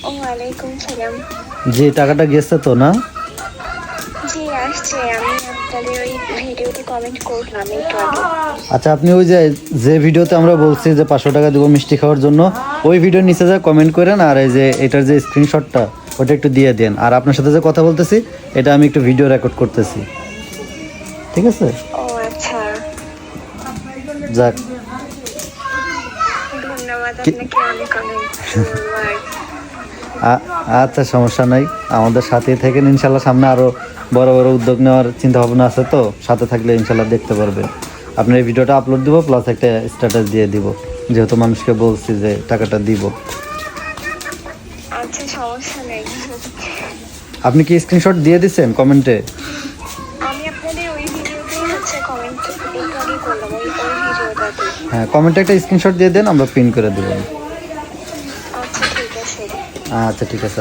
ওয়ালাইকুম সালাম। জি, টাকাটা গেছে তো না? জি আসছে, আমি আপনাদের ওই ভিডিওতে কমেন্ট করলাম একটু আগে। আচ্ছা, আপনি ওই যে ভিডিওতে আমরা বলছি যে 500 টাকা দেবো মিষ্টি খাওয়ার জন্য, ওই ভিডিওর নিচে যা কমেন্ট করেন, আর এই যে এটার যে স্ক্রিনশটটা ওটা একটু দিয়ে দেন। আর আপনার সাথে যে কথা বলতেছি এটা আমি একটু ভিডিও রেকর্ড করতেছি, ঠিক আছে? ও আচ্ছা, যাক, ধন্যবাদ আপনাকে অনেক অনেক ধন্যবাদ। আচ্ছা, সমস্যা নাই। আমাদের সাথে থাকেন, ইনশাল্লাহ সামনে আরও বড় বড় উদ্যোগ নেওয়ার চিন্তা ভাবনা আছে, তো সাথে থাকলে ইনশাল্লাহ দেখতে পারবেন। আপনার এই ভিডিওটা আপলোড দিব, প্লাস একটা স্ট্যাটাস দিয়ে দিব, যেহেতু মানুষকে বলছি যে টাকাটা দিব। আচ্ছা, সমস্যা নেই। আপনি কি স্ক্রিনশট দিয়ে দিচ্ছেন কমেন্টে? আমি আপনাদের ওই ভিডিওতেই হচ্ছে কমেন্ট একটু আগে করলাম, ওই ভিডিওটাতে। হ্যাঁ, কমেন্টে একটা স্ক্রিনশট দিয়ে দেন, আমরা পিন করে দেবো। আচ্ছা ঠিক আছে। আচ্ছা, ঠিক আছে।